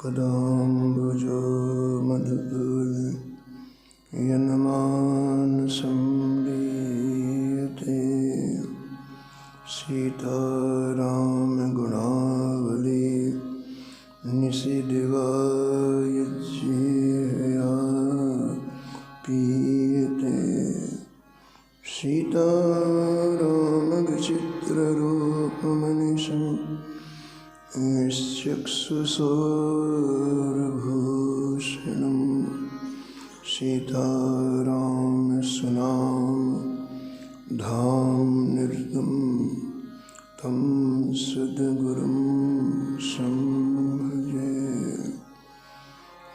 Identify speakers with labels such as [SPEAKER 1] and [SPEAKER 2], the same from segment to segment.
[SPEAKER 1] पदाम्बुजो मधुपूर्यनमानसं लीयते सीतारामगुणावली निशिदिवायुज्येया पीयते सीतारामविचित्ररूपमनिशं निश्चक्षुषोरभूषणं सीतारामसुनाम धाम्निर्तं तं सद्गुरुं संभजे।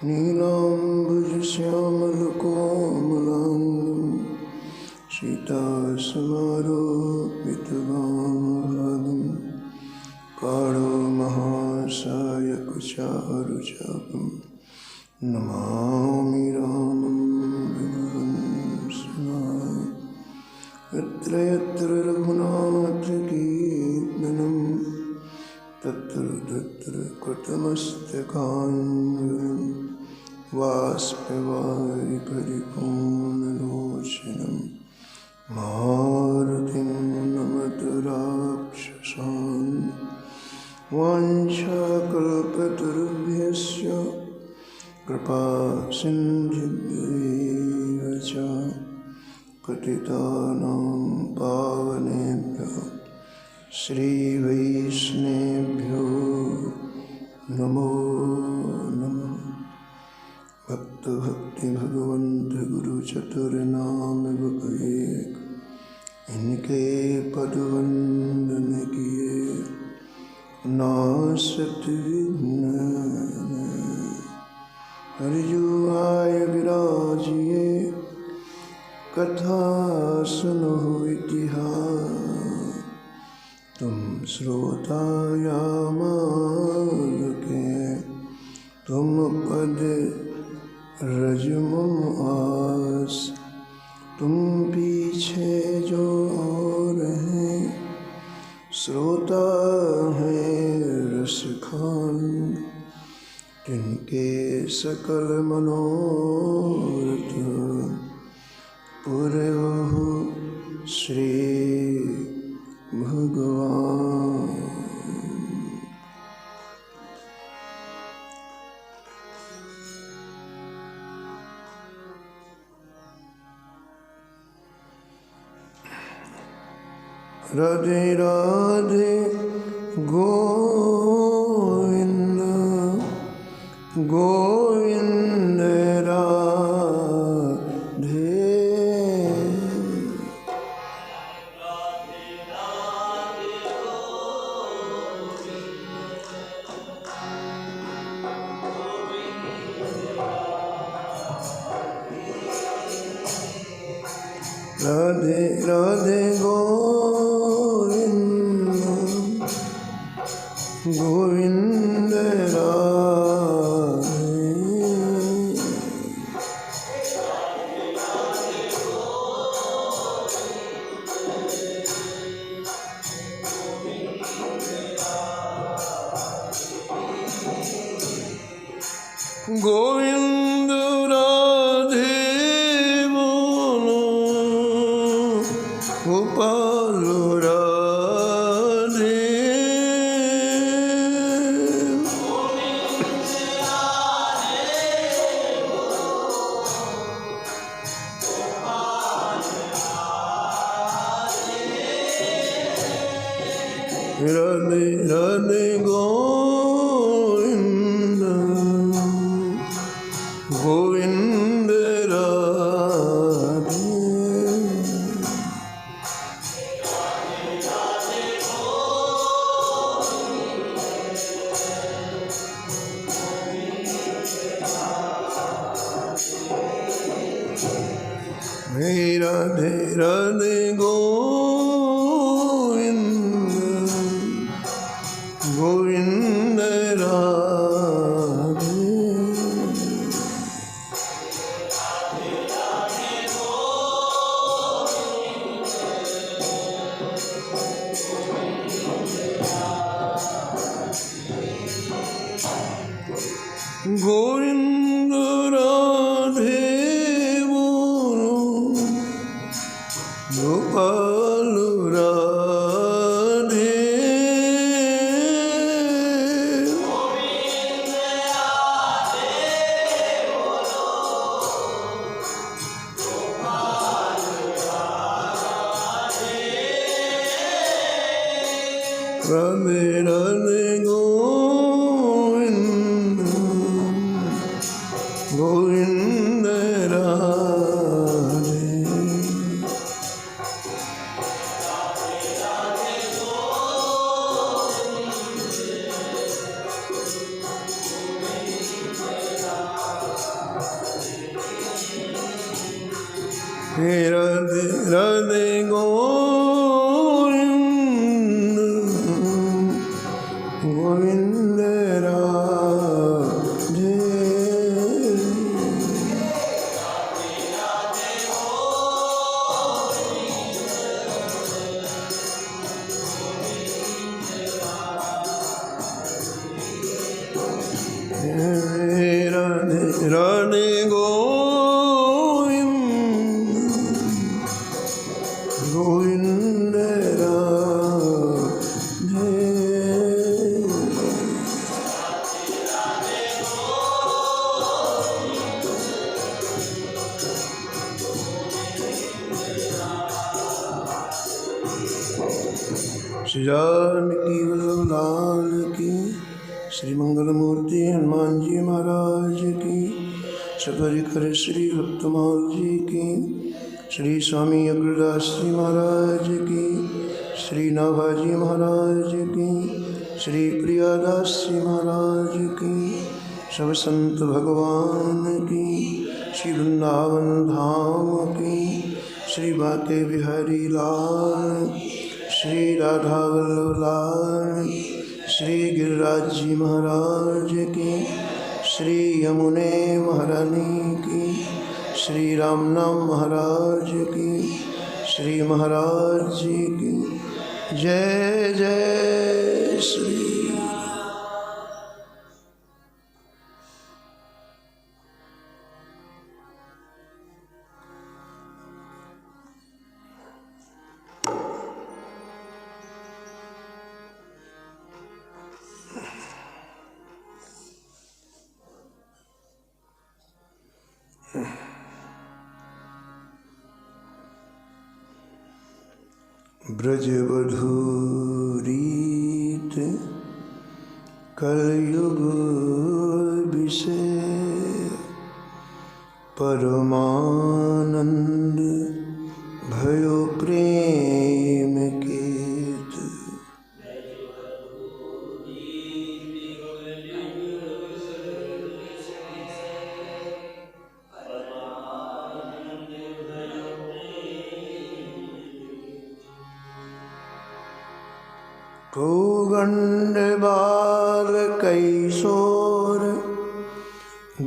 [SPEAKER 1] नीलाम्बुजश्यामलकोमलाङ्गं सीतासमारोपितवामभागं काळो महासायकचारुचापं नमामि रामं रघुवंशनाथं। यत्र यत्र रघुनाथकीर्तनं तत्र तत्र कृतमस्तकाञ्जलिं बाष्पवारि परिपूर्णलोचनं मारुतिं नमत राक्षसान्। वाञ्छाकल्पतरुभ्यश्च कृपासिन्धुभ्येव च पतितानां पावनेभ्यो श्रीवैष्णवेभ्यो नमो नमः। भक्त भक्ति भगवंत गुरु चतुर्नाम एक, इनके पद वंदन किए नासत विघ्न। हरिजुआय विराजिए कथा सुनो इतिहास, तुम श्रोता या मालके तुम पद रजमम आस। तुम पीछे जो और हैं श्रोता हैं रसखान, जिनके सकल मनोरथ पूरे हो श्री भगवान। राधे राधे गोविंद गोविंद राधे। राधे राधे गोविंद गोविंद राधे। गोविंद राधे बोलो गोपाल राधे। राधे राधे गोविंद गोविंद राधे। राधे राधे गोविंद गोविंद राधे। गोविंद राधे बोलो गोपाल राधे राधे राधे गोविंद गोविंद राधे राधे राधे गोविंद गोविंद राधे राधे राधे गोविंद गोविंद राधे श्री जानकी लाल की श्री मंगल मूर्ति हनुमान जी महाराज की सपरिकर श्री भक्तमाल जी की श्री स्वामी अग्रदास जी महाराज की श्री नाभाजी महाराज की श्री प्रियादास जी महाराज की सब संत भगवान की श्री वृंदावन धाम की श्री बाके बिहारी लाल श्री राधा वल्लभ लाल श्री गिरिराज जी महाराज की श्री यमुने महारानी की श्री रामनाम महाराज की श्री महाराज जी की जय जय श्री ब्रजवधूरीत कलयुग विषय परमानंद भयो प्रेम केत गोगंड बाल कैशोर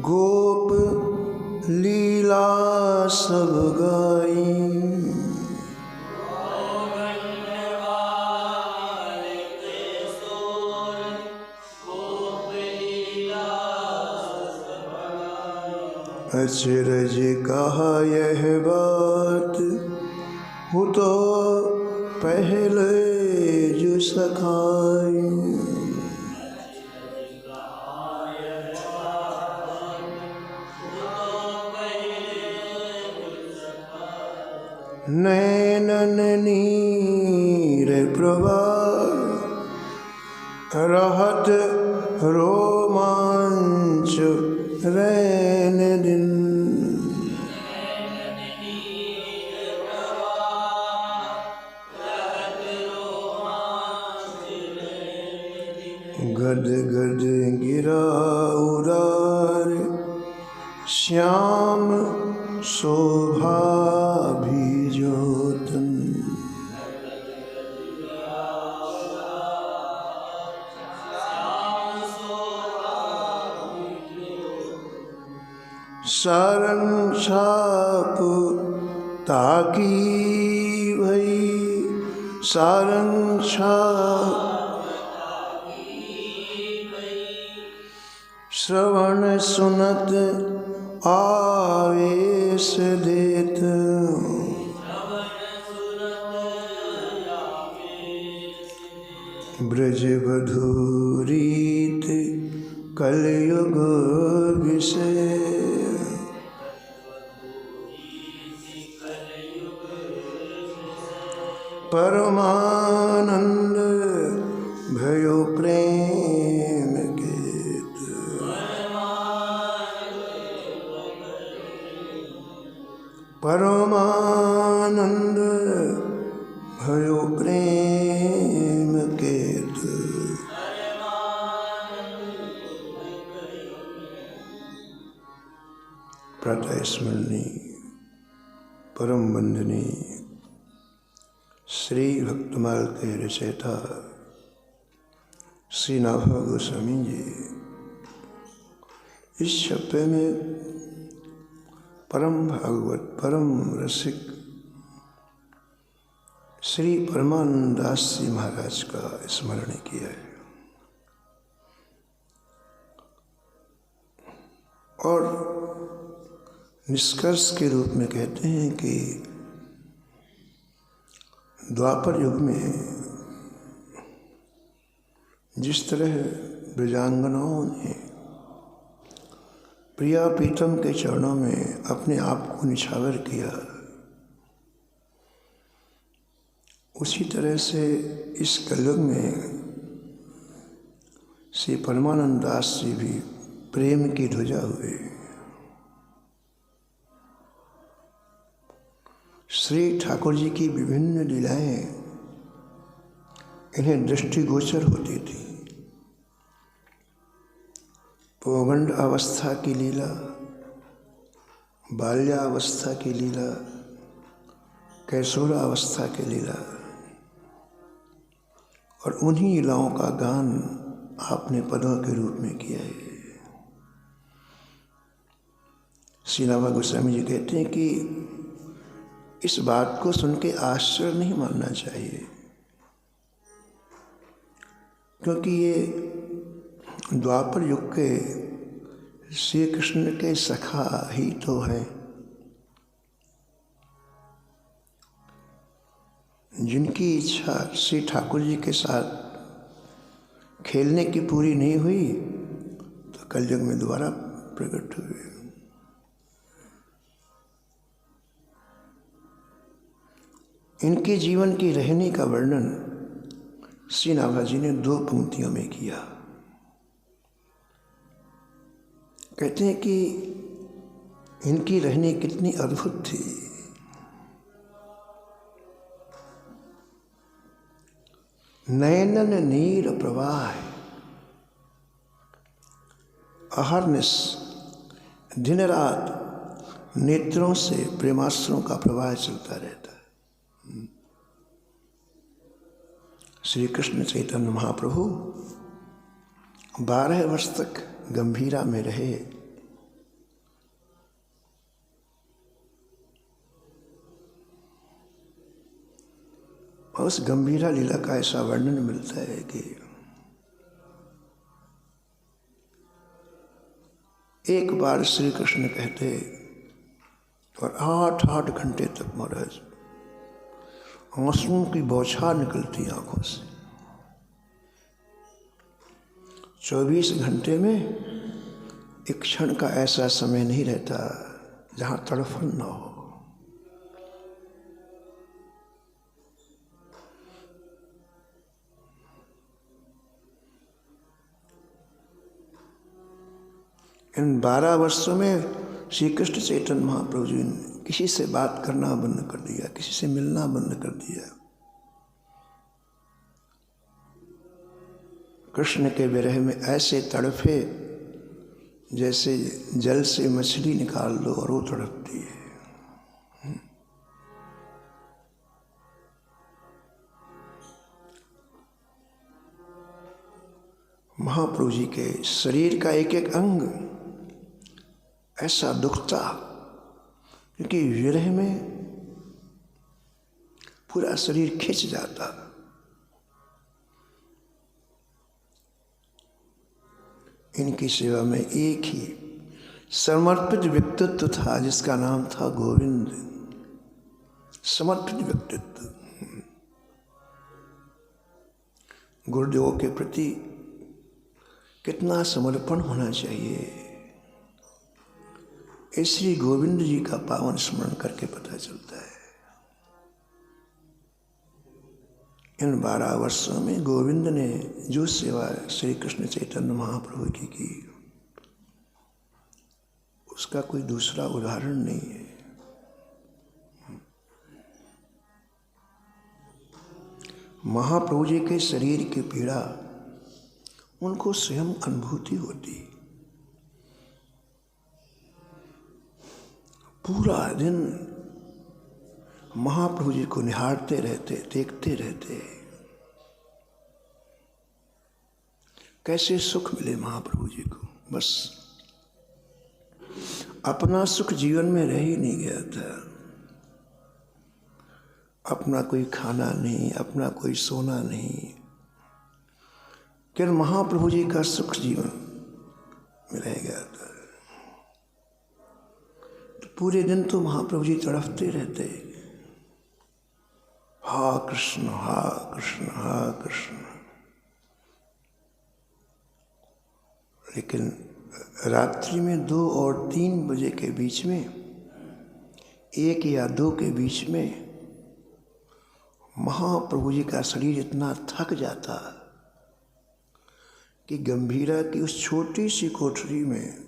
[SPEAKER 1] गोप लीला सब गाई अचरज कहा यह बात हो तो पहले जो सखाई नैनन नीर प्रवाह रहत रोमांच रैन दिन गद गद गिरा उदार श्याम शोभा भी ज्योतन सारंग छाप ताकी भई सारंग छाप श्रवण सुनत आवेश देत, ब्रज बधू रीत कलयुग विषय, परमानंद भयो प्रेम गीत, परमानंद भयो प्रेम गीत। प्रातः स्मरणीय परम वंदनीय श्री भक्तमाल के रचयिता श्री नाभा गोस्वामी जी इस छप्पे में परम भागवत परम रसिक श्री परमानंद दास जी महाराज का स्मरण किया है। और निष्कर्ष के रूप में कहते हैं कि द्वापर युग में जिस तरह ब्रजांगनाओं ने प्रिया प्रीतम के चरणों में अपने आप को निछावर किया, उसी तरह से इस कलयुग में श्री परमानंद दास जी भी प्रेम की ध्वजा हुए। श्री ठाकुर जी की विभिन्न लीलाएं इन्हें दृष्टिगोचर होती थी। पौगंड अवस्था की लीला, बाल्यावस्था की लीला, कैशोरावस्था की लीला, और उन्हीं लीलाओं का गान आपने पदों के रूप में किया है। श्री नाभा गोस्वामी जी कहते हैं कि इस बात को सुन के आश्चर्य नहीं मानना चाहिए, क्योंकि ये द्वापर युग के श्री कृष्ण के सखा ही तो हैं, जिनकी इच्छा श्री ठाकुर जी के साथ खेलने की पूरी नहीं हुई तो कलयुग में दोबारा प्रकट हुए। इनके जीवन की रहने का वर्णन श्री नाभा जी ने 2 पंक्तियों में किया। कहते हैं कि इनकी रहनी कितनी अद्भुत थी। नयनन नीर प्रवाह, अहर्निश दिन रात नेत्रों से प्रेमास्त्रों का प्रवाह चलता रहता है। श्री कृष्ण चैतन्य महाप्रभु 12 वर्ष तक गंभीरा में रहे। और उस गंभीरा लीला का ऐसा वर्णन मिलता है कि एक बार श्री कृष्ण कहते और 8 घंटे तक महाराज आंसुओं की बौछार निकलती आंखों से। 24 घंटे में एक क्षण का ऐसा समय नहीं रहता जहां तड़फन न हो। इन 12 वर्षों में श्री कृष्ण चैतन्य महाप्रभु जी ने किसी से बात करना बंद कर दिया, किसी से मिलना बंद कर दिया। कृष्ण के विरह में ऐसे तड़फे जैसे जल से मछली निकाल लो और वो तड़पती है। महाप्रभु जी के शरीर का एक एक अंग ऐसा दुखता, क्योंकि विरह में पूरा शरीर खिंच जाता। इनकी सेवा में एक ही समर्पित व्यक्तित्व था जिसका नाम था गोविंद। समर्पित व्यक्तित्व। गुरुदेव के प्रति कितना समर्पण होना चाहिए, श्री गोविंद जी का पावन स्मरण करके पता चलता है। इन 12 वर्षों में गोविंद ने जो सेवा श्री कृष्ण चैतन्य महाप्रभु की उसका कोई दूसरा उदाहरण नहीं है। महाप्रभु जी के शरीर की पीड़ा उनको स्वयं अनुभूति होती। पूरा दिन महाप्रभु जी को निहारते रहते, देखते रहते। कैसे सुख मिले महाप्रभु जी को, बस अपना सुख जीवन में रह ही नहीं गया था। अपना कोई खाना नहीं, अपना कोई सोना नहीं, केवल महाप्रभु जी का सुख जीवन में रह गया था। तो पूरे दिन तो महाप्रभु जी तड़पते रहते, हा कृष्ण हा कृष्ण हा कृष्ण। लेकिन रात्रि में 2 और 3 बजे के बीच में, 1 या 2 के बीच में महाप्रभु जी का शरीर इतना थक जाता कि गंभीरा की उस छोटी सी कोठरी में,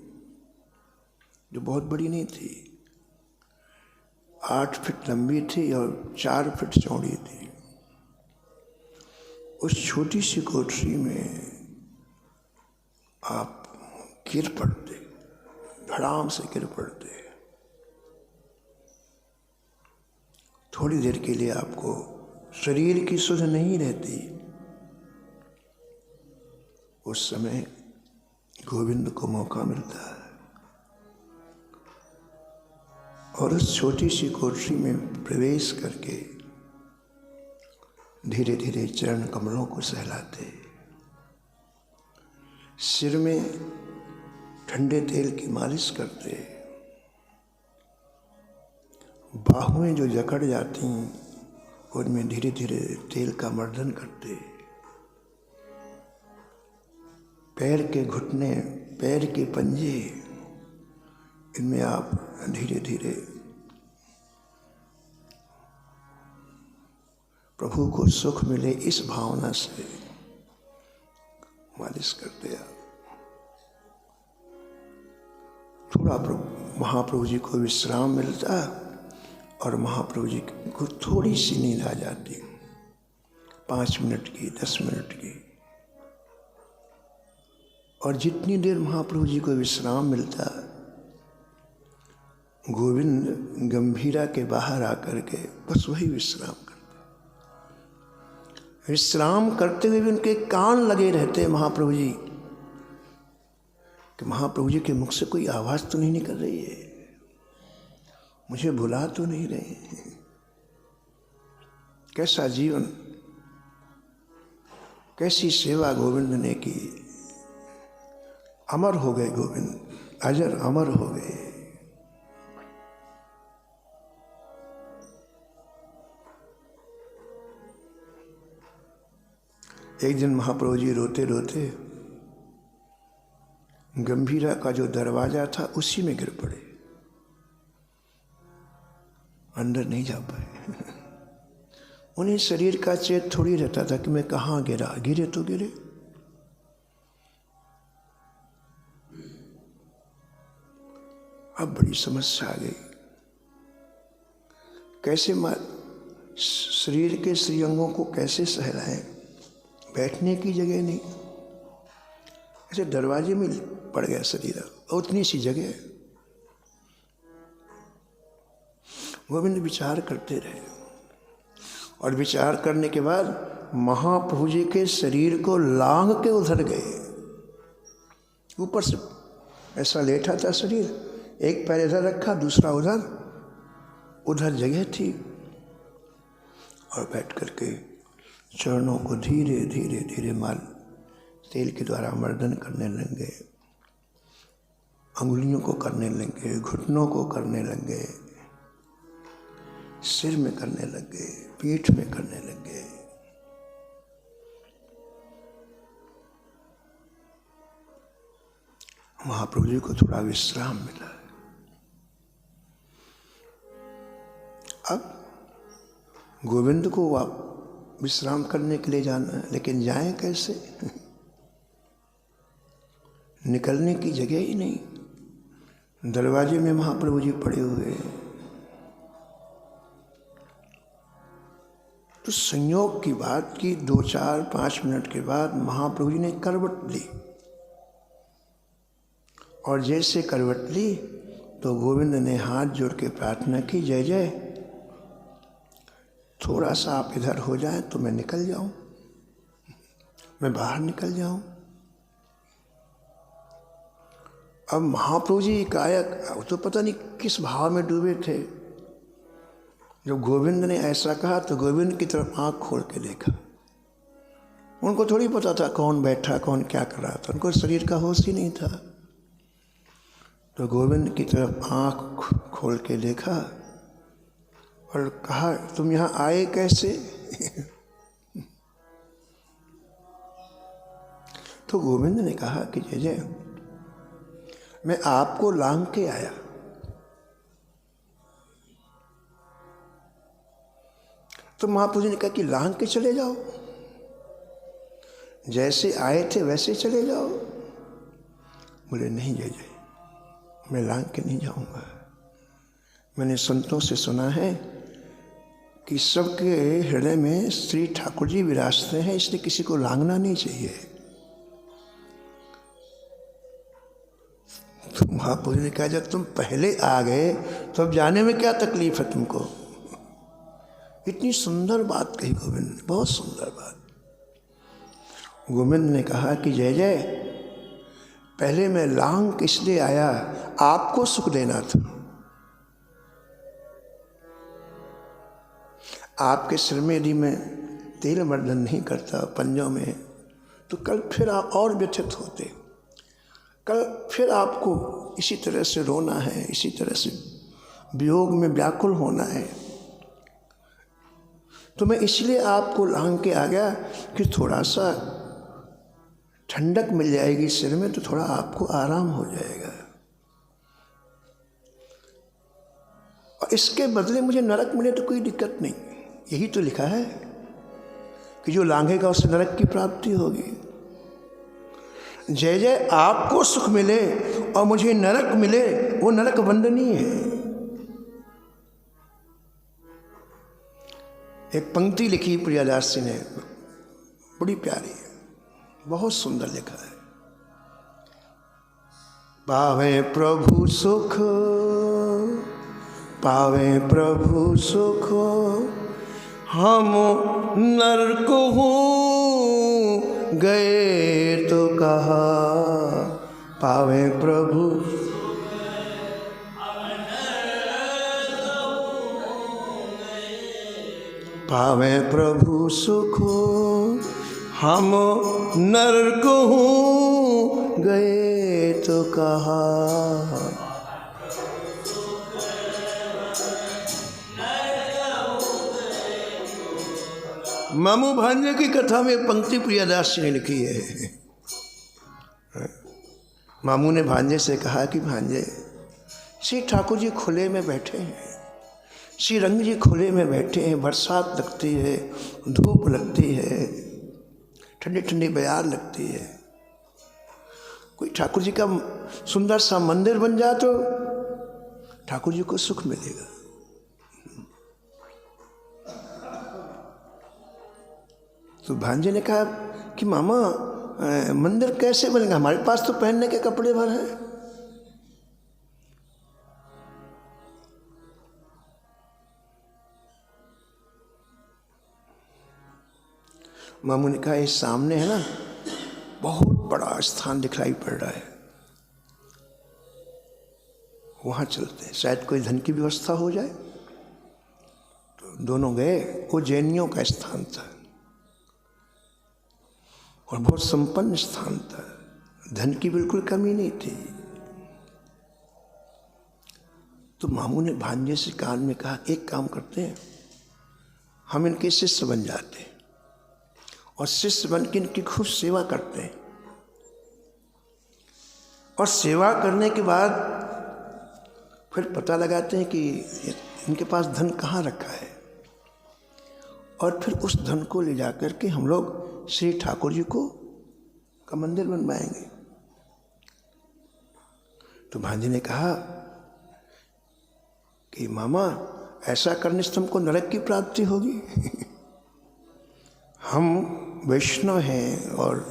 [SPEAKER 1] जो बहुत बड़ी नहीं थी, 8 फीट लंबी थी और 4 फीट चौड़ी थी, उस छोटी सी कोठरी में आप गिर पड़ते, धड़ाम से गिर पड़ते। थोड़ी देर के लिए आपको शरीर की सुध नहीं रहती। उस समय गोविंद को मौका मिलता है और उस छोटी सी कोठरी में प्रवेश करके धीरे धीरे चरण कमलों को सहलाते, सिर में ठंडे तेल की मालिश करते, बाहुएं जो जकड़ जाती उनमें धीरे धीरे तेल का मर्दन करते, पैर के घुटने, पैर के पंजे, इनमें आप धीरे धीरे प्रभु को सुख मिले इस भावना से मालिश करते। आप थोड़ा महाप्रभु जी को विश्राम मिलता और महाप्रभु जी को थोड़ी सी नींद आ जाती, 5 मिनट की, 10 मिनट की। और जितनी देर महाप्रभु जी को विश्राम मिलता, गोविंद गंभीरा के बाहर आकर के बस वही विश्राम करते। विश्राम करते हुए भी उनके कान लगे रहते महाप्रभु जी, कि महाप्रभु जी के मुख से कोई आवाज तो नहीं निकल रही है, मुझे भुला तो नहीं रहे। कैसा जीवन, कैसी सेवा गोविंद ने की। अमर हो गए गोविंद, अजर अमर हो गए। एक दिन महाप्रभु जी रोते रोते गंभीरा का जो दरवाजा था उसी में गिर पड़े, अंदर नहीं जा पाए। उन्हें शरीर का चेत थोड़ी रहता था कि मैं कहाँ गिरा, गिरे तो गिरे। अब बड़ी समस्या आ गई, कैसे शरीर के श्रीअंगों को कैसे सहलाएं, बैठने की जगह नहीं, ऐसे दरवाजे में पड़ गया शरीर, उतनी सी जगह। गोविंद विचार करते रहे और विचार करने के बाद महाप्रभु जी के शरीर को लांघ के उधर गए। ऊपर से ऐसा लेटा था शरीर, एक पैर इधर रखा, दूसरा उधर, उधर जगह थी, और बैठ करके चरणों को धीरे धीरे धीरे तेल के द्वारा मर्दन करने लग गए। अंगुलियों को करने लगे, घुटनों को करने लगे, सिर में करने लगे, पीठ में करने लगे। महाप्रभु जी को थोड़ा विश्राम मिला। अब गोविंद को विश्राम करने के लिए जाना है, लेकिन जाएं कैसे? निकलने की जगह ही नहीं। दरवाजे में महाप्रभु जी पड़े हुए। तो संयोग की बात की 2, 4, 5 मिनट के बाद महाप्रभु जी ने करवट ली, और जैसे करवट ली तो गोविंद ने हाथ जोड़ के प्रार्थना की, जय जय, थोड़ा सा आप इधर हो जाएं तो मैं निकल जाऊं, मैं बाहर निकल जाऊं। अब महाप्रभु जी एकाएक, तो पता नहीं किस भाव में डूबे थे। जब गोविंद ने ऐसा कहा तो गोविंद की तरफ आंख खोल के देखा। उनको थोड़ी पता था कौन बैठा, कौन क्या कर रहा था, उनको शरीर का होश ही नहीं था। तो गोविंद की तरफ आंख खोल के देखा और कहा, तुम यहाँ आए कैसे? तो गोविंद ने कहा कि जय जय, मैं आपको लांग के आया। तो महाप्रभु जी ने कहा कि लांग के चले जाओ, जैसे आए थे वैसे चले जाओ। बोले नहीं जय जय, मैं लांग के नहीं जाऊंगा। मैंने संतों से सुना है कि सबके हृदय में श्री ठाकुर जी विराजते हैं, इसलिए किसी को लांघना नहीं चाहिए। तो महाप्रभु ने कहा, जब तुम पहले आ गए तो अब जाने में क्या तकलीफ है तुमको? इतनी सुंदर बात कही गोविंद ने, बहुत सुंदर बात। गोविंद ने कहा कि जय जय, पहले मैं लांग इसलिए आया, आपको सुख देना था। आपके सिर में यदि मैं तेल मर्दन नहीं करता पंजों में, तो कल फिर आप और व्यथित होते। कल फिर आपको इसी तरह से रोना है, इसी तरह से वियोग में व्याकुल होना है। तो मैं इसलिए आपको लांग के आ गया कि थोड़ा सा ठंडक मिल जाएगी सिर में, तो थोड़ा आपको आराम हो जाएगा। और इसके बदले मुझे नरक मिले तो कोई दिक्कत नहीं। यही तो लिखा है कि जो लांघेगा उसे नरक की प्राप्ति होगी। जय जय, आपको सुख मिले और मुझे नरक मिले, वो नरक वंदनीय है। एक पंक्ति लिखी प्रियादास जी ने, बड़ी प्यारी है, बहुत सुंदर लिखा है। पावे प्रभु सुख, पावे प्रभु सुख, हम नरक हूँ गए तो कहा। पावे प्रभु, पावे प्रभु सुख, हम नरक हूँ गए तो कहा। मामू भांजे की कथा में पंक्ति प्रियादास जी ने लिखी है। मामू ने भांजे से कहा कि भांजे, श्री ठाकुर जी खुले में बैठे हैं, श्री रंग जी खुले में बैठे हैं, बरसात लगती है, धूप लगती है, ठंडी ठंडी बयार लगती है। कोई ठाकुर जी का सुंदर सा मंदिर बन जाए तो ठाकुर जी को सुख मिलेगा। तो भांजे ने कहा कि मामा मंदिर कैसे बनेगा, हमारे पास तो पहनने के कपड़े भर हैं। मामू ने कहा, इस सामने है ना, बहुत बड़ा स्थान दिखलाई पड़ रहा है, वहाँ चलते हैं, शायद कोई धन की व्यवस्था हो जाए। तो दोनों गए। वो जैनियों का स्थान था और बहुत संपन्न स्थान था, धन की बिल्कुल कमी नहीं थी। तो मामू ने भांजे से कान में कहा, एक काम करते हैं, हम इनके शिष्य बन जाते हैं और शिष्य बन के इनकी खूब सेवा करते हैं, और सेवा करने के बाद फिर पता लगाते हैं कि इनके पास धन कहाँ रखा है, और फिर उस धन को ले जाकर के हम लोग श्री ठाकुर जी को का मंदिर बनवाएंगे। तो भांजे ने कहा कि मामा, ऐसा करने से तुमको नरक की प्राप्ति होगी। हम वैष्णव हैं और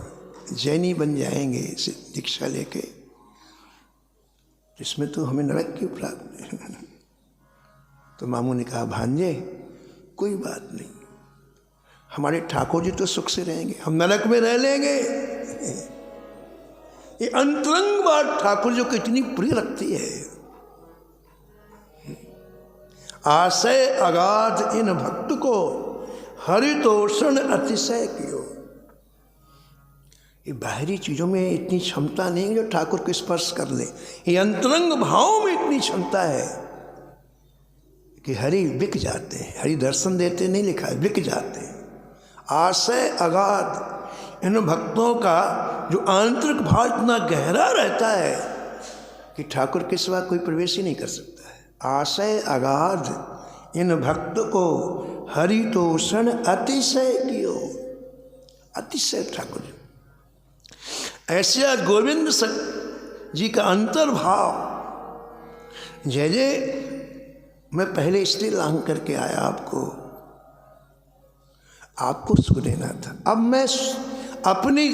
[SPEAKER 1] जैनी बन जाएंगे दीक्षा लेके, इसमें तो हमें नरक की प्राप्ति। तो मामू ने कहा, भांजे कोई बात नहीं, हमारे ठाकुर जी तो सुख से रहेंगे, हम नरक में रह लेंगे। ये अंतरंग बात ठाकुर जी को इतनी प्रिय लगती है। आशय अगाध इन भक्त को हरितोषण अतिशय कियो। ये बाहरी चीजों में इतनी क्षमता नहीं है जो ठाकुर को स्पर्श कर ले, ये अंतरंग भाव में इतनी क्षमता है कि हरि बिक जाते हैं। हरि दर्शन देते नहीं लिखा है, बिक जाते हैं। आशय अगाध, इन भक्तों का जो आंतरिक भाव इतना गहरा रहता है कि ठाकुर के सिवा कोई प्रवेश ही नहीं कर सकता है। आशय अगाध इन भक्त को हरितोषण अतिशय कियो। अतिशय ठाकुर जी ऐसे आज गोविंद जी का अंतर्भाव। जय जय मैं पहले इसलिए लांग करके आया आपको सुख देना था, अब मैं अपनी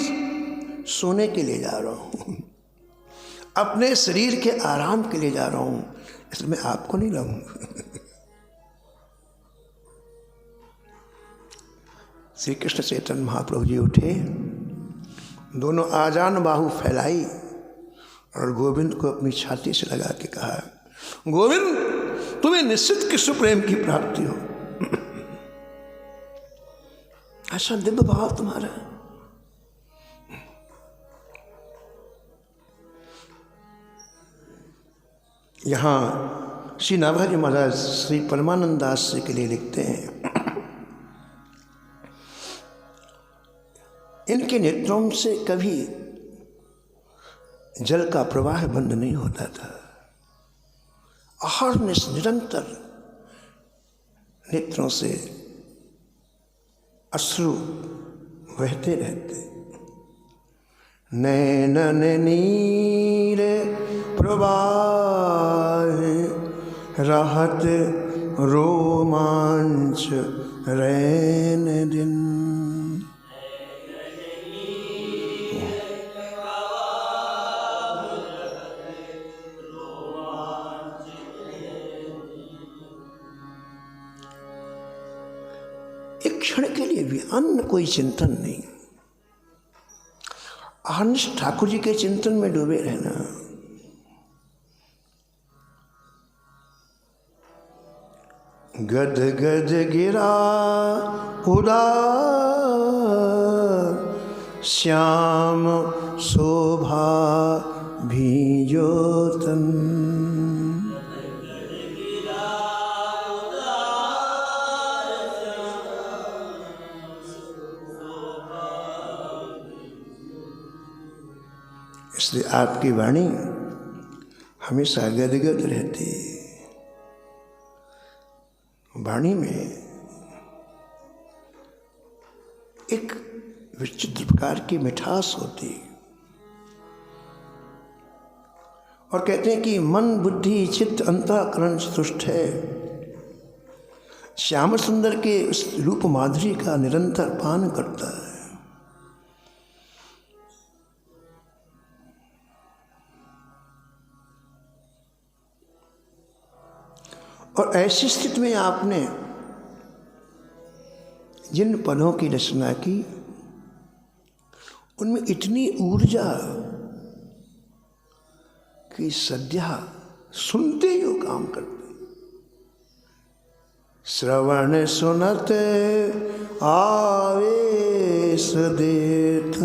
[SPEAKER 1] सोने के लिए जा रहा हूँ, अपने शरीर के आराम के लिए जा रहा हूँ, इसलिए मैं आपको नहीं लाऊंगा। श्री कृष्ण चैतन्य महाप्रभु जी उठे, दोनों आजान बाहु फैलाई और गोविंद को अपनी छाती से लगा के कहा, गोविंद तुम्हें निश्चित कृष्ण प्रेम की प्राप्ति हो। ऐसा दिव्य भाव तुम्हारा। यहाँ श्री नाभाजी महाराज श्री परमानंद दास जी के लिए लिखते हैं, इनके नेत्रों से कभी जल का प्रवाह बंद नहीं होता था। अहर्निश निरंतर नेत्रों से अश्रु बहते रहते। नैनन नीर प्रवाह रहत रोमांच रैन दिन। एक क्षण के लिए भी अन्य कोई चिंतन नहीं, अहर्निश ठाकुर जी के चिंतन में डूबे रहना। गद गद गिरा उदार श्याम शोभा भीजो तन। इसलिए आपकी वाणी हमेशा गदगद रहती है। वाणी में एक विचित्र प्रकार की मिठास होती है, और कहते हैं कि मन बुद्धि चित्त अंतःकरण तुष्ट है। श्याम सुंदर के उस रूप माधुरी का निरंतर पान करता है। और ऐसी स्थिति में आपने जिन पदों की रचना की, उनमें इतनी ऊर्जा कि सद्या सुनते ही वो काम करते। श्रवण सुनत आवेश देत,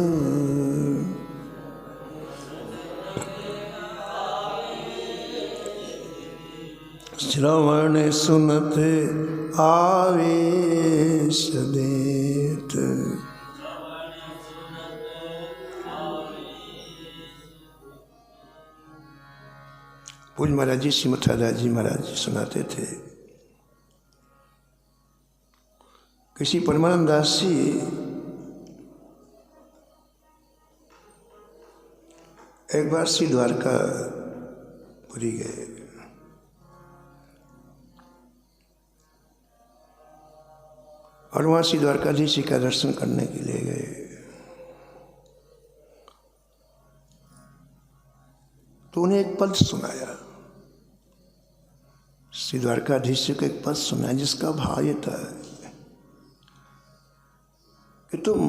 [SPEAKER 1] श्रवण सुनत आवेश देत। पूज महाराज जी श्रीमद राधा जी महाराज जी सुनाते थे, किसी परमानंद दास जी एक बार श्री द्वारका पुरी गए। और वहाँ श्री द्वारकाधीश जी का दर्शन करने के लिए गए। तो उन्हें एक पद सुनाया, श्री द्वारकाधीश जी को एक पद सुनाया जिसका भाव ये था कि तुम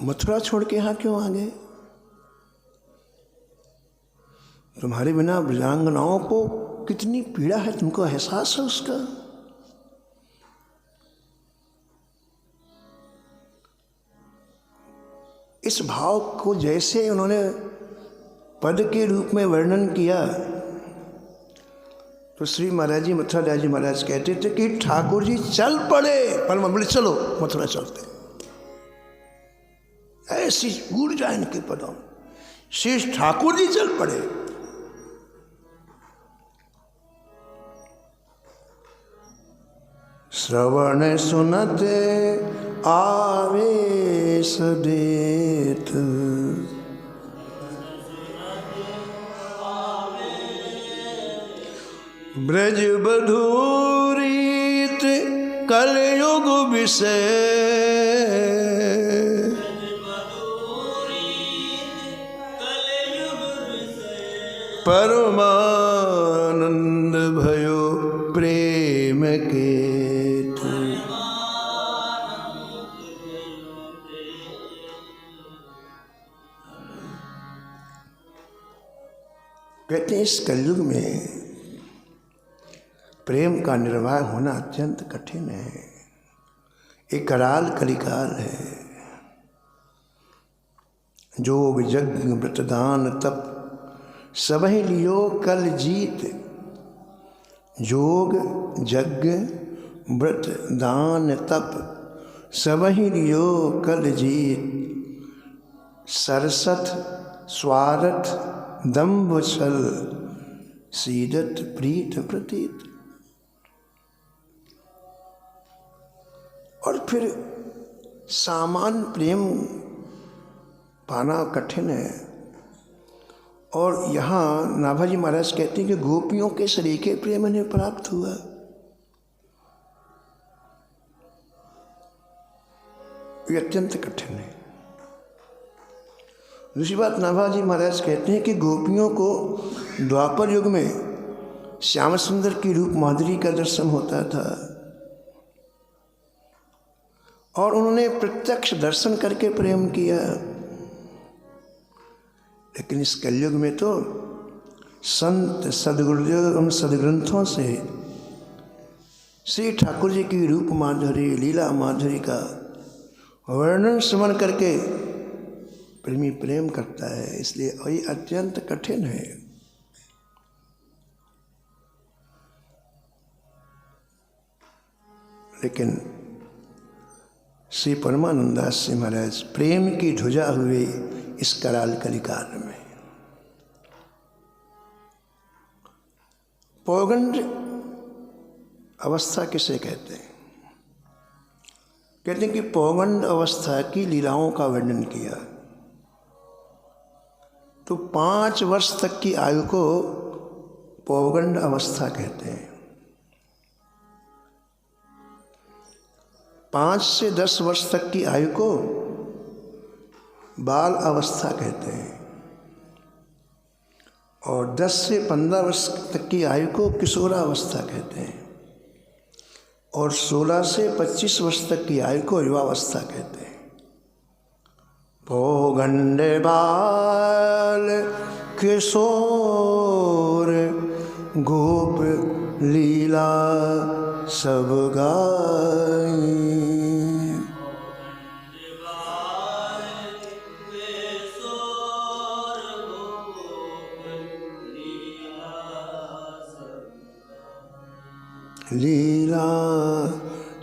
[SPEAKER 1] मथुरा छोड़ के यहाँ क्यों आ गए? तुम्हारे बिना ब्रजांगनाओं को कितनी पीड़ा है, तुमको एहसास है उसका? इस भाव को जैसे उन्होंने पद के रूप में वर्णन किया, तो श्री महाराज जी मथुरा दास जी महाराज कहते थे कि ठाकुर जी चल पड़े, पर बोले चलो मथुरा चलते। ऐसी ऊर्जा इनके पदों, श्री ठाकुर जी चल पड़े। श्रवण सुनते आवेश देत, ब्रज बधूरीत कलयुग विषय, परमानंद भयो प्रेम के। कहते हैं इस कलयुग में प्रेम का निर्वाह होना अत्यंत कठिन है। एक कराल कलिकाल है। जोग यज्ञ व्रतदान तप सबहि लियो कल जीत। जोग यज्ञ व्रत दान तप सबहि लियो कल जीत। सरसत स्वार्थ दम्भ छल सीदत प्रीत प्रतीत। और फिर सामान्य प्रेम पाना कठिन है। और यहाँ नाभाजी महाराज कहते हैं कि गोपियों के सरीखे प्रेम इन्हें प्राप्त हुआ। ये अत्यंत कठिन है। दूसरी बात नाभाजी महाराज कहते हैं कि गोपियों को द्वापर युग में श्याम सुंदर की रूप माधुरी का दर्शन होता था और उन्होंने प्रत्यक्ष दर्शन करके प्रेम किया। लेकिन इस कलयुग में तो संत सदगुरुदेव उन सदग्रंथों से श्री ठाकुर जी की रूप माधुरी लीला माधुरी का वर्णन श्रवण करके प्रेमी प्रेम करता है। इसलिए वही अत्यंत कठिन है। लेकिन श्री परमानंद दास जी महाराज प्रेम की ध्वजा हुए इस कराल कलिकाल में। पौगंड अवस्था किसे कहते हैं? कहते हैं कि पौगंड अवस्था की लीलाओं का वर्णन किया तो 5 वर्ष तक की आयु को पौगंड अवस्था कहते हैं। 5 से 10 वर्ष तक की आयु को बाल अवस्था कहते हैं और 10 से 15 वर्ष तक की आयु को किशोरावस्था कहते हैं और 16 से 25 वर्ष तक की आयु को युवावस्था कहते हैं। पौगंड बाल किशोर गोप लीला सब गाई। लीला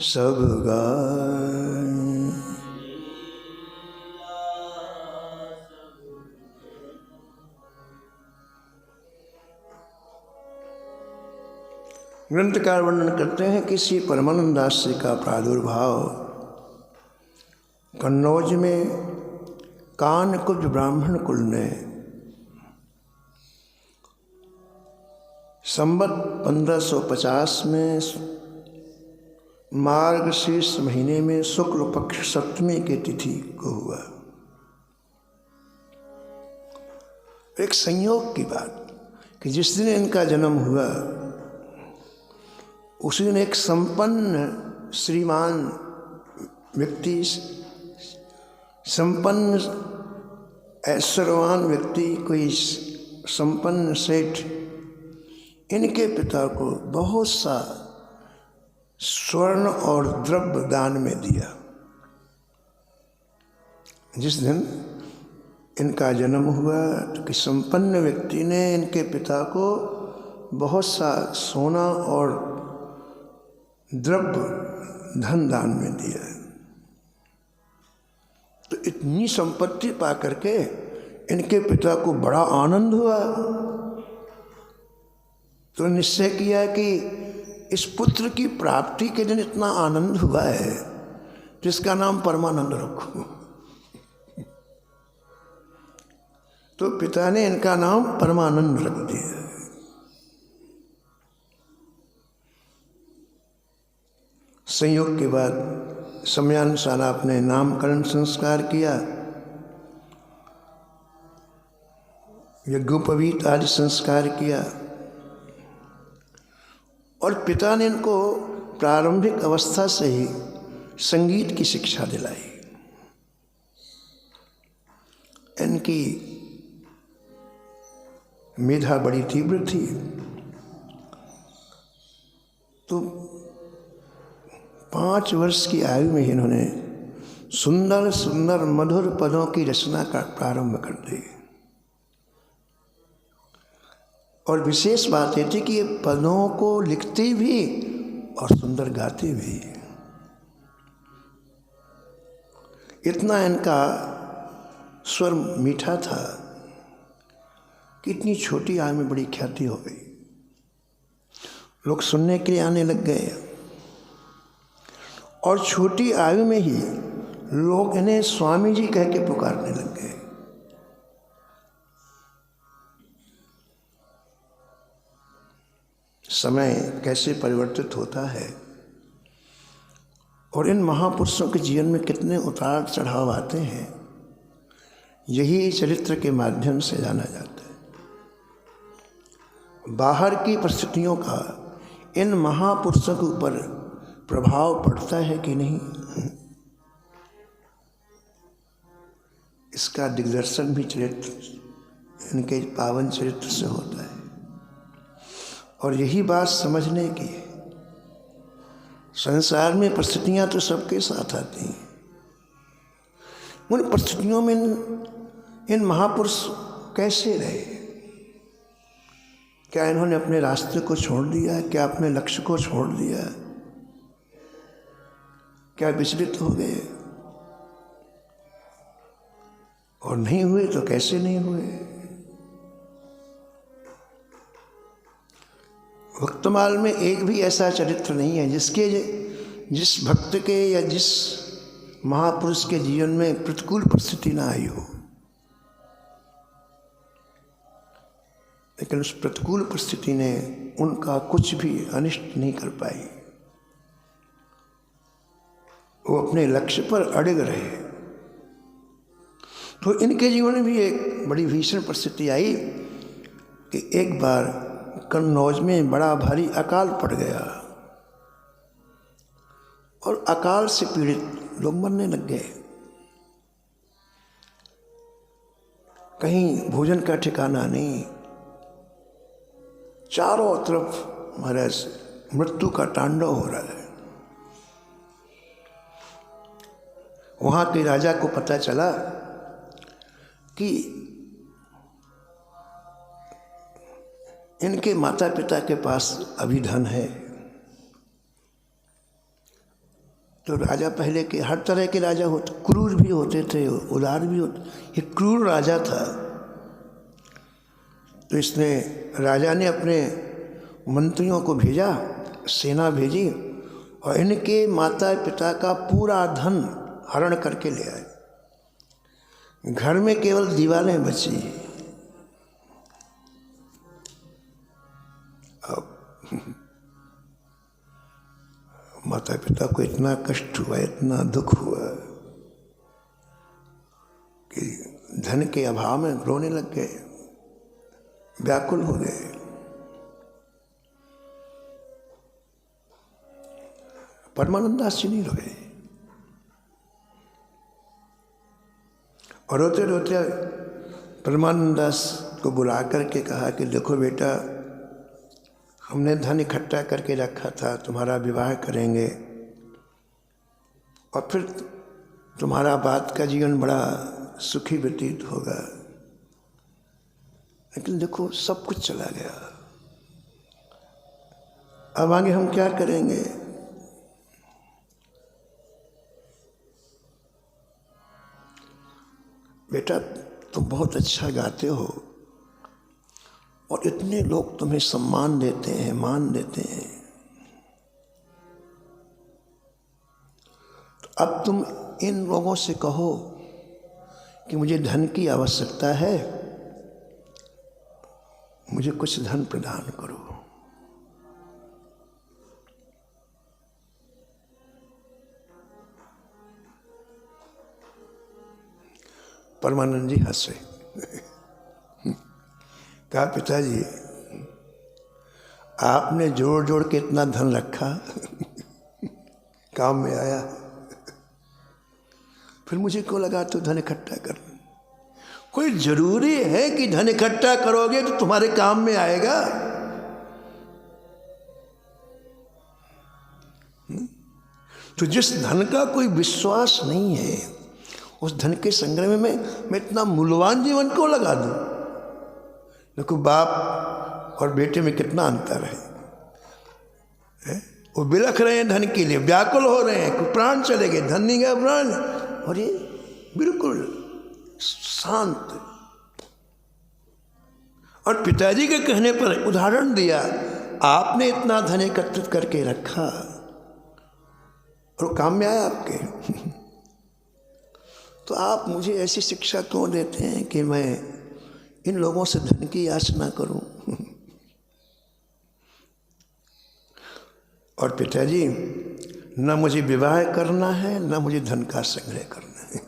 [SPEAKER 1] सब गाए। ग्रंथकार वर्णन करते हैं कि श्री परमानंद दास जी का प्रादुर्भाव कन्नौज में कानकुब्ज ब्राह्मण कुल ने संवत 1550 में मार्गशीर्ष महीने में शुक्ल पक्ष सप्तमी की तिथि को हुआ। एक संयोग की बात कि जिस दिन इनका जन्म हुआ उसी दिन एक संपन्न श्रीमान व्यक्ति, संपन्न ऐश्वर्यवान व्यक्ति, कोई संपन्न सेठ, इनके पिता को बहुत सा स्वर्ण और द्रव्य दान में दिया। जिस दिन इनका जन्म हुआ तो कि संपन्न व्यक्ति ने इनके पिता को बहुत सा सोना और द्रव्य धन दान में दिया। तो इतनी संपत्ति पा करके इनके पिता को बड़ा आनंद हुआ। तो निश्चय किया कि इस पुत्र की प्राप्ति के दिन इतना आनंद हुआ है तो इसका नाम परमानंद रखो। तो पिता ने इनका नाम परमानंद रख दिया। संयोग के बाद समयानुसार आपने नामकरण संस्कार किया, यज्ञोपवीत आदि संस्कार किया और पिता ने इनको प्रारंभिक अवस्था से ही संगीत की शिक्षा दिलाई। इनकी मेधा बड़ी तीव्र थी, तो 5 वर्ष की आयु में ही इन्होंने सुंदर सुंदर मधुर पदों की रचना का प्रारंभ कर दी। और विशेष बात ये थी कि ये पदों को लिखते भी और सुंदर गाते भी। इतना इनका स्वर मीठा था कि इतनी छोटी आयु में बड़ी ख्याति हो गई। लोग सुनने के लिए आने लग गए और छोटी आयु में ही लोग इन्हें स्वामी जी कह के पुकारने लग गए। समय कैसे परिवर्तित होता है और इन महापुरुषों के जीवन में कितने उतार चढ़ाव आते हैं, यही चरित्र के माध्यम से जाना जाता है। बाहर की परिस्थितियों का इन महापुरुषों के ऊपर प्रभाव पड़ता है कि नहीं, इसका दिग्दर्शन भी चरित्र, इनके पावन चरित्र से होता है। और यही बात समझने की है। संसार में परिस्थितियां तो सबके साथ आती हैं, उन परिस्थितियों में इन महापुरुष कैसे रहे? क्या इन्होंने अपने रास्ते को छोड़ दिया? क्या अपने लक्ष्य को छोड़ दिया? क्या विचलित हो गए? और नहीं हुए तो कैसे नहीं हुए? भक्तमाल में एक भी ऐसा चरित्र नहीं है जिस भक्त के या जिस महापुरुष के जीवन में प्रतिकूल परिस्थिति ना आई हो। लेकिन उस प्रतिकूल परिस्थिति ने उनका कुछ भी अनिष्ट नहीं कर पाई। वो अपने लक्ष्य पर अड़िग रहे। तो इनके जीवन में भी एक बड़ी भीषण परिस्थिति आई कि एक बार कन्नौज में बड़ा भारी अकाल पड़ गया और अकाल से पीड़ित लोग मरने लग गए। कहीं भोजन का ठिकाना नहीं, चारों तरफ महाराज मृत्यु का तांडव हो रहा है। वहां के राजा को पता चला कि इनके माता पिता के पास अभी धन है तो राजा पहले के हर तरह के राजा होते, क्रूर भी होते थे, उदार भी होते। ये क्रूर राजा था। तो इसने, राजा ने अपने मंत्रियों को भेजा, सेना भेजी और इनके माता पिता का पूरा धन हरण करके ले आए। घर में केवल दीवारें बची। अब माता पिता को इतना कष्ट हुआ, इतना दुख हुआ कि धन के अभाव में रोने लग गए, व्याकुल हो गए। परमानंद दास जी नहीं रोए, और रोते रोते परमानंद दास को बुला करके कहा कि देखो बेटा, हमने धन इकट्ठा करके रखा था, तुम्हारा विवाह करेंगे और फिर तुम्हारा बाद का जीवन बड़ा सुखी व्यतीत होगा। लेकिन देखो सब कुछ चला गया, अब आगे हम क्या करेंगे? बेटा तुम बहुत अच्छा गाते हो और इतने लोग तुम्हें सम्मान देते हैं, मान देते हैं, तो अब तुम इन लोगों से कहो कि मुझे धन की आवश्यकता है, मुझे कुछ धन प्रदान करो। परमानंद जी हंसे। कहा पिताजी, आपने जोड़ जोड़ के इतना धन रखा, काम में आया, फिर मुझे क्यों लगा तो धन इकट्ठा कर? कोई जरूरी है कि धन इकट्ठा करोगे तो तुम्हारे काम में आएगा? तो जिस धन का कोई विश्वास नहीं है, उस धन के संग्रह में मैं इतना मूल्यवान जीवन क्यों लगा दूं? देखो बाप और बेटे में कितना अंतर है? वो बिलख रहे हैं धन के लिए, व्याकुल हो रहे हैं, प्राण चले गए, धन नहीं गया प्राण, और ये बिल्कुल शांत। और पिताजी के कहने पर उदाहरण दिया, आपने इतना धन एकत्रित करके रखा और काम में आया आपके, तो आप मुझे ऐसी शिक्षा क्यों देते हैं कि मैं इन लोगों से धन की याचना करूं? और पिताजी, न मुझे विवाह करना है, न मुझे धन का संग्रह करना है।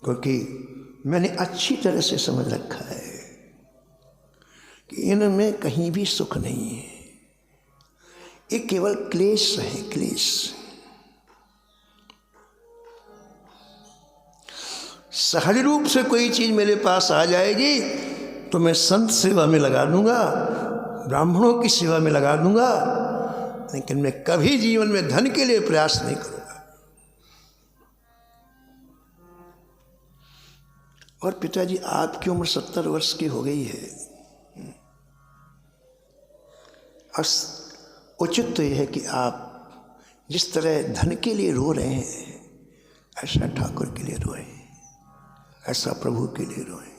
[SPEAKER 1] क्योंकि मैंने अच्छी तरह से समझ रखा है कि इनमें कहीं भी सुख नहीं है, ये केवल क्लेश है, क्लेश। सहज रूप से कोई चीज मेरे पास आ जाएगी तो मैं संत सेवा में लगा दूंगा, ब्राह्मणों की सेवा में लगा दूंगा, लेकिन मैं कभी जीवन में धन के लिए प्रयास नहीं करूंगा। और पिताजी, आपकी उम्र 70 वर्ष की हो गई है, और उचित तो यह है कि आप जिस तरह धन के लिए रो रहे हैं, ऐसा ठाकुर के लिए रोए, ऐसा प्रभु के लिए रोए।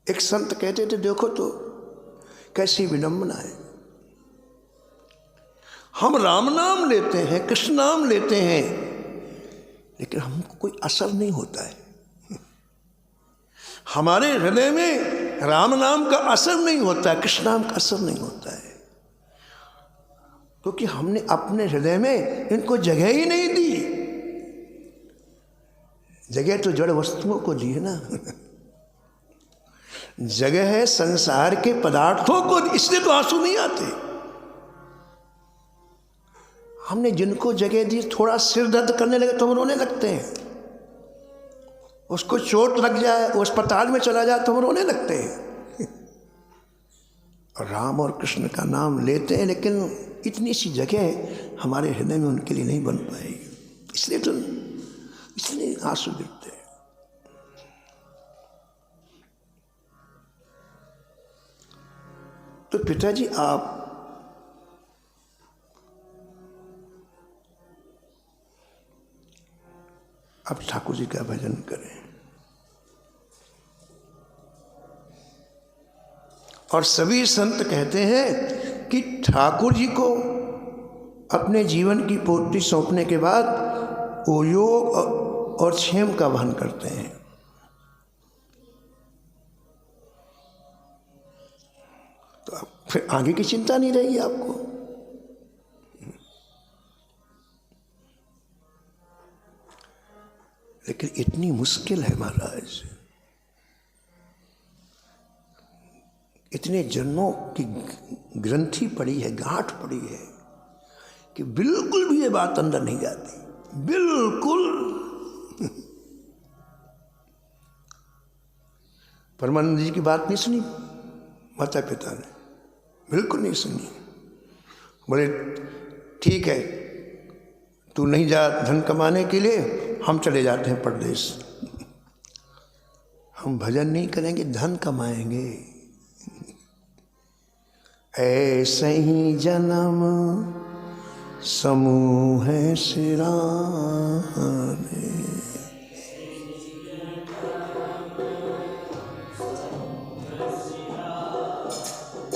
[SPEAKER 1] एक संत कहते थे, देखो तो कैसी विडंबना है, हम राम नाम लेते हैं, कृष्ण नाम लेते हैं, लेकिन हमको कोई असर नहीं होता है। हमारे हृदय में राम नाम का असर नहीं होता, कृष्ण नाम का असर नहीं होता है, क्योंकि हमने अपने हृदय में इनको जगह ही नहीं दी। जगह तो जड़ वस्तुओं को दी है ना, जगह है संसार के पदार्थों को, इसलिए तो आंसू नहीं आते। हमने जिनको जगह दी, थोड़ा सिर दर्द करने लगे तो हम रोने लगते हैं, उसको चोट लग जाए, वो अस्पताल में चला जाए तो हम रोने लगते हैं। और राम और कृष्ण का नाम लेते हैं, लेकिन इतनी सी जगह हमारे हृदय में उनके लिए नहीं बन पाएगी, इसलिए आंसू गिरते हैं। तो पिताजी आप ठाकुर जी का भजन करें। और सभी संत कहते हैं कि ठाकुर जी को अपने जीवन की पोटली सौंपने के बाद वो योग और क्षेम का वहन करते हैं। तो फिर आगे की चिंता नहीं रहेगी आपको। लेकिन इतनी मुश्किल है महाराज, इतने जन्मों की ग्रंथि पड़ी है, गांठ पड़ी है कि बिल्कुल भी ये बात अंदर नहीं जाती, बिल्कुल। परमानंद जी की बात नहीं सुनी माता पिता ने, बिल्कुल नहीं सुनी। बोले ठीक है, तू नहीं जा धन कमाने के लिए, हम चले जाते हैं परदेश, हम भजन नहीं करेंगे, धन कमाएंगे। ऐसे ही जन्म समूह है सिराने।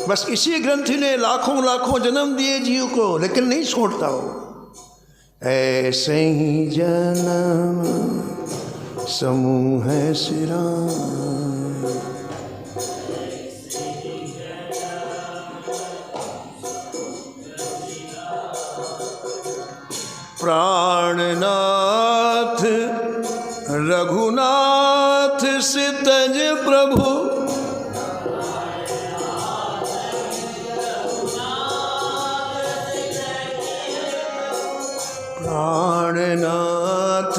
[SPEAKER 1] बस इसी ग्रंथि ने लाखों लाखों जन्म दिए जीव को, लेकिन नहीं छोड़ता हो। ऐसे ही जन्म समूह है सिराने। प्राणनाथ रघुनाथ से तज प्रभु, प्राणनाथ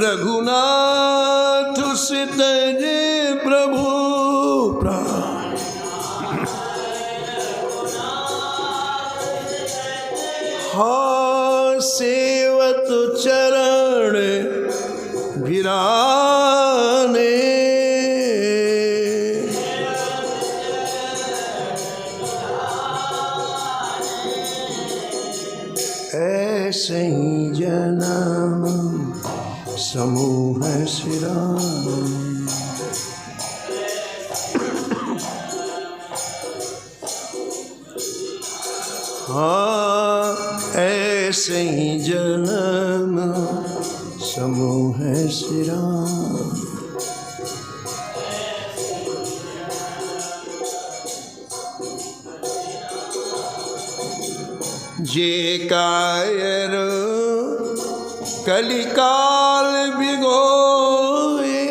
[SPEAKER 1] रघुनाथ से तज प्रभु। हाँ सेवत चरण भिराने। ऐसे ही जन्म समूह सिराने। हाँ ऐसे ही जन्म समूह सिराने। जे कायर कलिकाल भिगोए,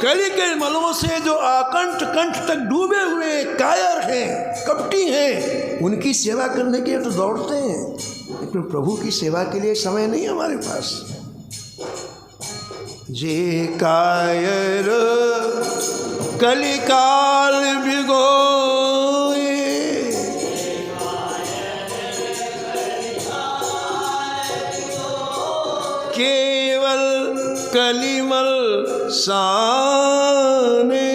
[SPEAKER 1] कली के मलों से जो आकंठ कंठ तक डूबे हुए कायर हैं, कपटी हैं, उनकी सेवा करने के लिए तो दौड़ते हैं, लेकिन प्रभु की सेवा के लिए समय नहीं हमारे पास। जे कायर कलिकाल भिगोए, केवल कलिमल साने।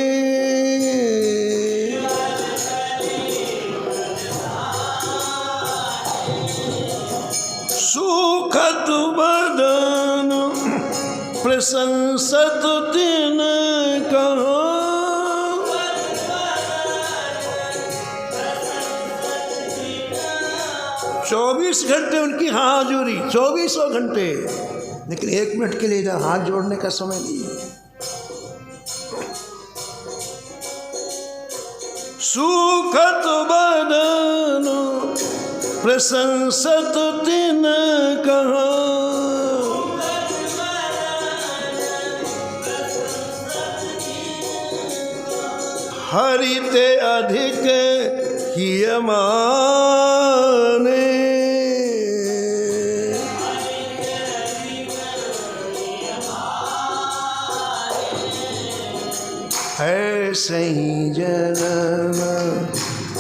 [SPEAKER 1] सुखत बदन प्रशंसत दिन कहाँ, 24 घंटे उनकी हाजुरी, 24 घंटे, लेकिन 1 मिनट के लिए हाथ जोड़ने का समय नहीं है। सुखत बदन प्रशंसत दिन कहाँ, हरिते अधिक किय माने। ऐसे ही जन्म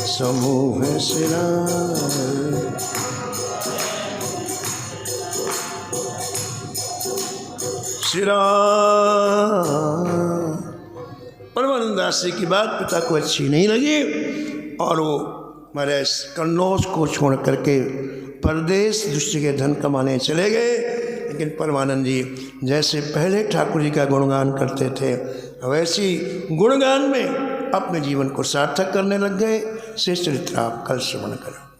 [SPEAKER 1] समूह सिराने। श्री राम। परमानंद दास जी की बात पिता को अच्छी नहीं लगी और वो महाराज कन्नौज को छोड़ करके परदेश दूसरी के धन कमाने चले गए। लेकिन परमानंद जी जैसे पहले ठाकुर जी का गुणगान करते थे वैसी गुणगान में अपने जीवन को सार्थक करने लग गए। शेष चरित्र आप कल श्रवण करें।